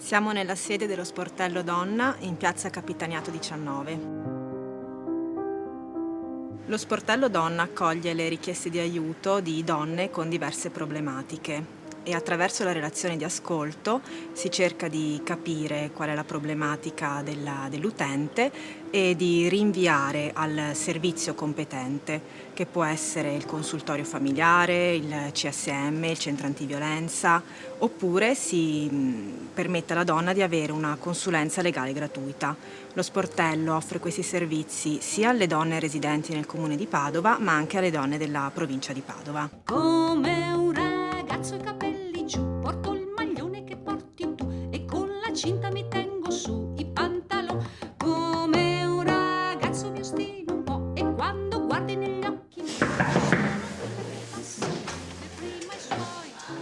Siamo nella sede dello Sportello Donna in piazza Capitaniato 19. Lo Sportello Donna accoglie le richieste di aiuto di donne con diverse problematiche e attraverso la relazione di ascolto si cerca di capire qual è la problematica dell'utente e di rinviare al servizio competente, che può essere il consultorio familiare, il CSM, il centro antiviolenza, oppure si permette alla donna di avere una consulenza legale gratuita. Lo sportello offre questi servizi sia alle donne residenti nel comune di Padova, ma anche alle donne della provincia di Padova. Come un ragazzo i capelli giù, porto il maglione che porti tu e con la cinta mi tengo su i pantaloni. Come un ragazzo mi ostino un po' e quando guardi negli occhi mi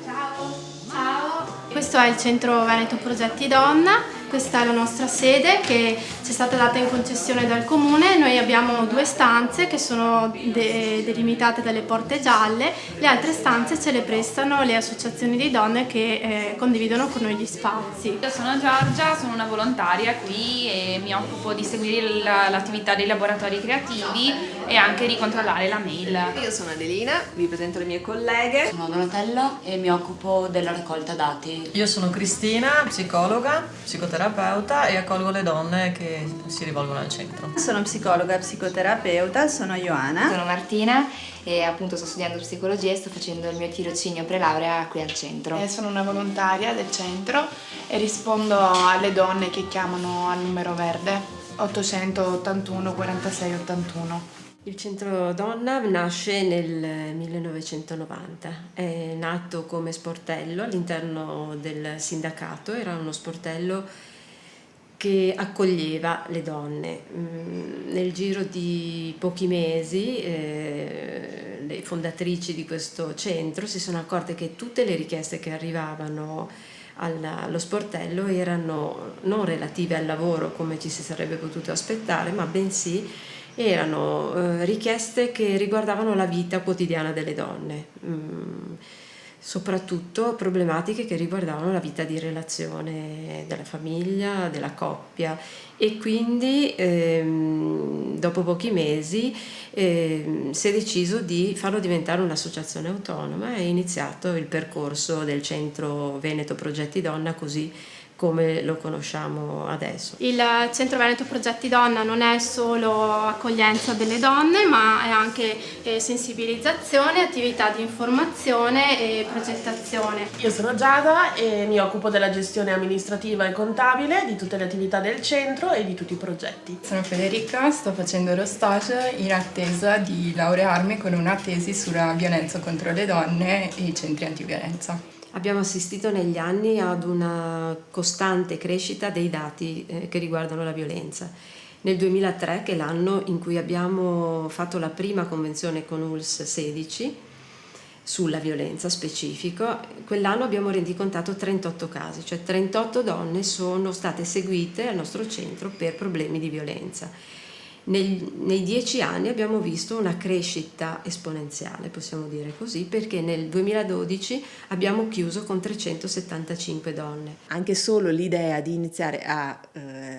Ciao, questo è il Centro Veneto Progetti Donna. Questa è la nostra sede che ci è stata data in concessione dal Comune. Noi abbiamo 2 stanze che sono delimitate dalle porte gialle, le altre stanze ce le prestano le associazioni di donne che condividono con noi gli spazi. Io sono Giorgia, sono una volontaria qui e mi occupo di seguire l'attività dei laboratori creativi e anche di controllare la mail. Io sono Adelina, vi presento le mie colleghe. Sono Donatella e mi occupo della raccolta dati. Io sono Cristina, psicologa, psicoterapeuta e accolgo le donne che si rivolgono al centro. Sono psicologa e psicoterapeuta, sono Ioana. Sono Martina e appunto sto studiando psicologia e sto facendo il mio tirocinio pre-laurea qui al centro. Sono una volontaria del centro e rispondo alle donne che chiamano al numero verde 881 46 81. Il Centro Donna nasce nel 1990, è nato come sportello all'interno del sindacato, era uno sportello che accoglieva le donne. Nel giro di pochi mesi le fondatrici di questo centro si sono accorte che tutte le richieste che arrivavano allo sportello erano non relative al lavoro come ci si sarebbe potuto aspettare, ma bensì erano richieste che riguardavano la vita quotidiana delle donne, soprattutto problematiche che riguardavano la vita di relazione della famiglia, della coppia, e quindi dopo pochi mesi si è deciso di farlo diventare un'associazione autonoma e è iniziato il percorso del Centro Veneto Progetti Donna così come lo conosciamo adesso. Il Centro Veneto Progetti Donna non è solo accoglienza delle donne, ma è anche sensibilizzazione, attività di informazione e progettazione. Io sono Giada e mi occupo della gestione amministrativa e contabile di tutte le attività del centro e di tutti i progetti. Sono Federica, sto facendo lo stage in attesa di laurearmi con una tesi sulla violenza contro le donne e i centri antiviolenza. Abbiamo assistito negli anni ad una costante crescita dei dati che riguardano la violenza. Nel 2003, che è l'anno in cui abbiamo fatto la prima convenzione con ULSS 16 sulla violenza specifico, quell'anno abbiamo rendicontato 38 casi, cioè 38 donne sono state seguite al nostro centro per problemi di violenza. Nei 10 anni abbiamo visto una crescita esponenziale, possiamo dire così, perché nel 2012 abbiamo chiuso con 375 donne. Anche solo l'idea di iniziare a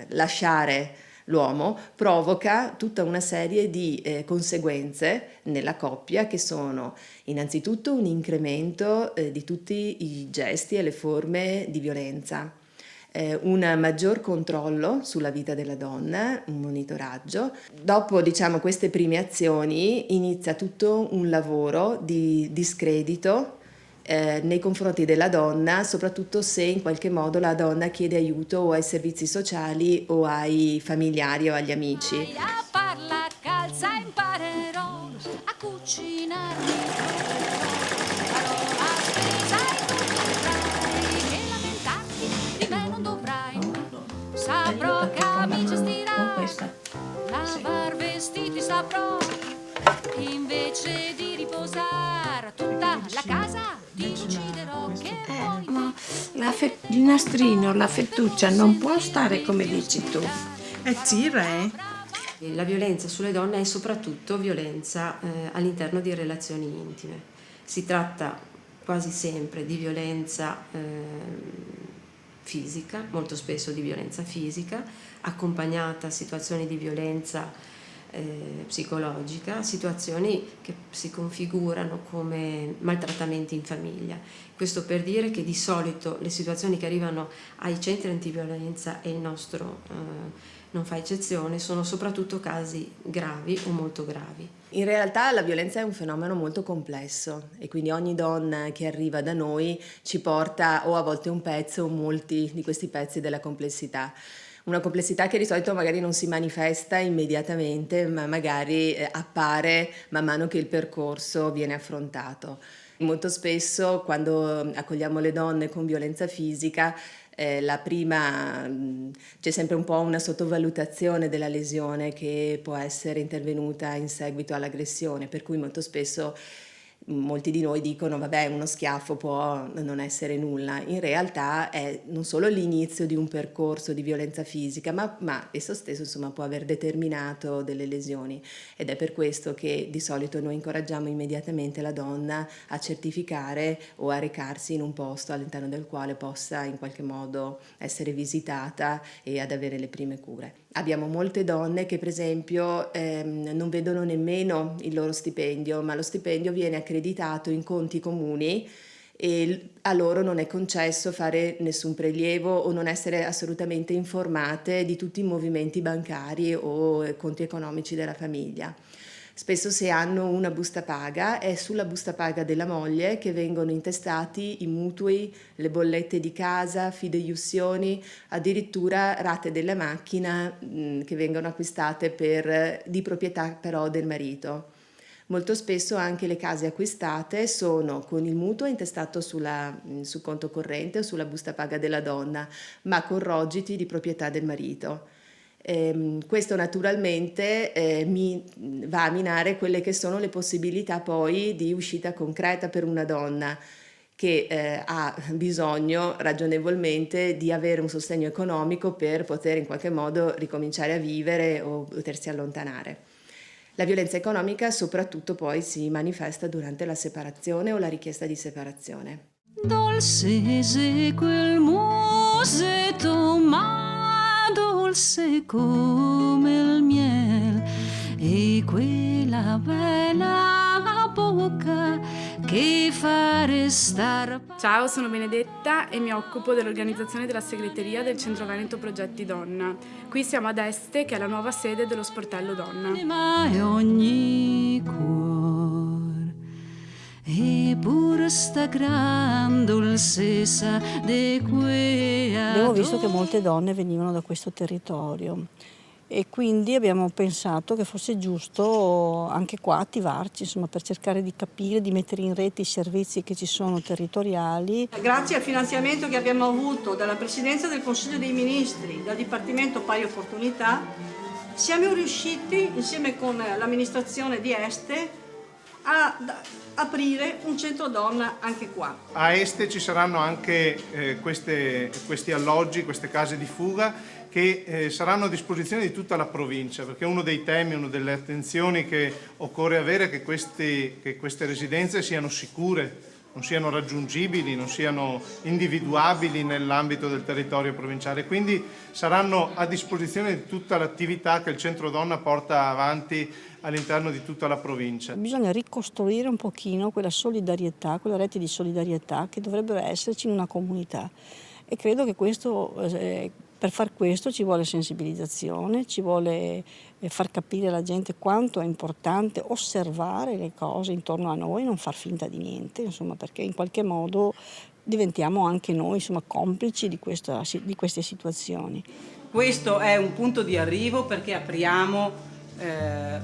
lasciare l'uomo provoca tutta una serie di conseguenze nella coppia che sono innanzitutto un incremento di tutti i gesti e le forme di violenza. Un maggior controllo sulla vita della donna, un monitoraggio. Dopo, queste prime azioni inizia tutto un lavoro di discredito nei confronti della donna, soprattutto se in qualche modo la donna chiede aiuto o ai servizi sociali o ai familiari o agli amici. A parla calza imparerò a cucinare. Saprò che mi gestirà, lavar vestiti saprò, invece di riposare tutta la casa ti ucciderò. Ma il nastrino, la fettuccia non può stare come dici tu. Sì, re. La violenza sulle donne è soprattutto violenza all'interno di relazioni intime. Si tratta quasi sempre di violenza fisica, molto spesso di violenza fisica, accompagnata a situazioni di violenza psicologica, situazioni che si configurano come maltrattamenti in famiglia. Questo per dire che di solito le situazioni che arrivano ai centri antiviolenza, e il nostro non fa eccezione, sono soprattutto casi gravi o molto gravi. In realtà la violenza è un fenomeno molto complesso e quindi ogni donna che arriva da noi ci porta o a volte un pezzo o molti di questi pezzi della complessità. Una complessità che di solito magari non si manifesta immediatamente, ma magari appare man mano che il percorso viene affrontato. Molto spesso quando accogliamo le donne con violenza fisica, c'è sempre un po' una sottovalutazione della lesione che può essere intervenuta in seguito all'aggressione, per cui molto spesso molti di noi dicono vabbè, uno schiaffo può non essere nulla. In realtà è non solo l'inizio di un percorso di violenza fisica, ma esso stesso insomma può aver determinato delle lesioni, ed è per questo che di solito noi incoraggiamo immediatamente la donna a certificare o a recarsi in un posto all'interno del quale possa in qualche modo essere visitata e ad avere le prime cure. Abbiamo molte donne che per esempio non vedono nemmeno il loro stipendio, ma lo stipendio viene accreditato in conti comuni e a loro non è concesso fare nessun prelievo o non essere assolutamente informate di tutti i movimenti bancari o conti economici della famiglia. Spesso se hanno una busta paga è sulla busta paga della moglie che vengono intestati i mutui, le bollette di casa, fideiussioni, addirittura rate della macchina che vengono acquistate di proprietà però del marito. Molto spesso anche le case acquistate sono con il mutuo intestato sul conto corrente o sulla busta paga della donna, ma con rogiti di proprietà del marito. Questo naturalmente va a minare quelle che sono le possibilità poi di uscita concreta per una donna che ha bisogno ragionevolmente di avere un sostegno economico per poter in qualche modo ricominciare a vivere o potersi allontanare. La violenza economica soprattutto poi si manifesta durante la separazione o la richiesta di separazione. Dolce esegue il musetto, ma dolce come il miel, e quella bella bocca che fa restare. Ciao, sono Benedetta e mi occupo dell'organizzazione della segreteria del Centro Veneto Progetti Donna. Qui siamo ad Este, che è la nuova sede dello sportello Donna. Ma ogni cuore e pur sta gran dolcezza de quea. Abbiamo visto che molte donne venivano da questo territorio e quindi abbiamo pensato che fosse giusto anche qua attivarci, insomma, per cercare di capire, di mettere in rete i servizi che ci sono territoriali. Grazie al finanziamento che abbiamo avuto dalla Presidenza del Consiglio dei Ministri, dal Dipartimento Pari Opportunità, siamo riusciti insieme con l'amministrazione di Este a aprire un centro donna anche qua. A Este ci saranno anche questi alloggi, queste case di fuga che saranno a disposizione di tutta la provincia, perché uno dei temi, una delle attenzioni che occorre avere è che queste residenze siano sicure, non siano raggiungibili, non siano individuabili nell'ambito del territorio provinciale, quindi saranno a disposizione di tutta l'attività che il Centro Donna porta avanti all'interno di tutta la provincia. Bisogna ricostruire un pochino quella solidarietà, quella rete di solidarietà che dovrebbe esserci in una comunità, e credo che per far questo ci vuole sensibilizzazione, ci vuole far capire alla gente quanto è importante osservare le cose intorno a noi, non far finta di niente, insomma, perché in qualche modo diventiamo anche noi, insomma, complici di queste situazioni. Questo è un punto di arrivo perché apriamo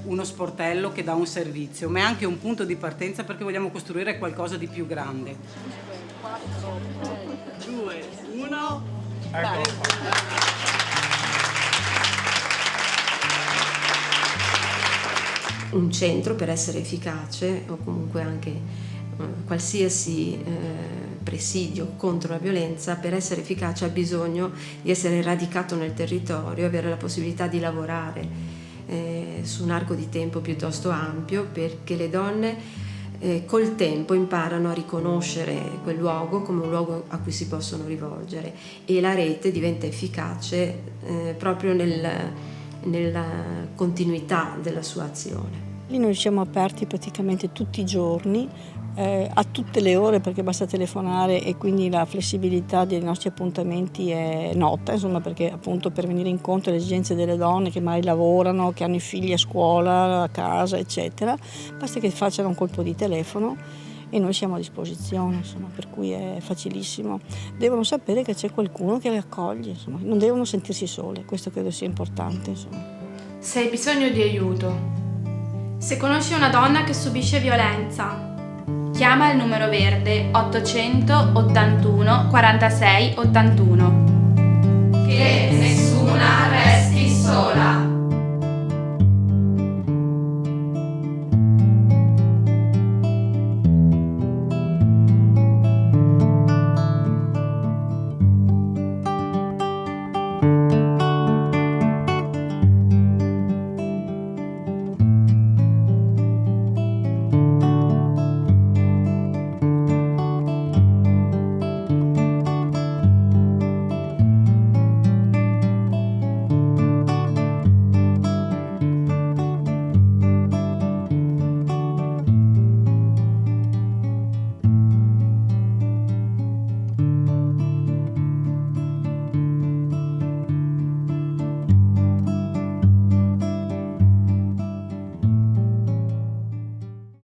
uno sportello che dà un servizio, ma è anche un punto di partenza perché vogliamo costruire qualcosa di più grande. 4, 3, 2, 1... Un centro, per essere efficace, o comunque anche qualsiasi presidio contro la violenza, per essere efficace ha bisogno di essere radicato nel territorio, avere la possibilità di lavorare su un arco di tempo piuttosto ampio, perché le donne col tempo imparano a riconoscere quel luogo come un luogo a cui si possono rivolgere, e la rete diventa efficace proprio nella continuità della sua azione. Lì noi siamo aperti praticamente tutti i giorni, a tutte le ore, perché basta telefonare, e quindi la flessibilità dei nostri appuntamenti è nota, insomma, perché appunto per venire incontro alle esigenze delle donne che mai lavorano, che hanno i figli a scuola, a casa, eccetera, basta che facciano un colpo di telefono e noi siamo a disposizione, insomma, per cui è facilissimo. Devono sapere che c'è qualcuno che le accoglie, insomma, non devono sentirsi sole, questo credo sia importante, insomma. Se hai bisogno di aiuto, se conosci una donna che subisce violenza, chiama il numero verde 881 46 81. Che nessuna resti sola.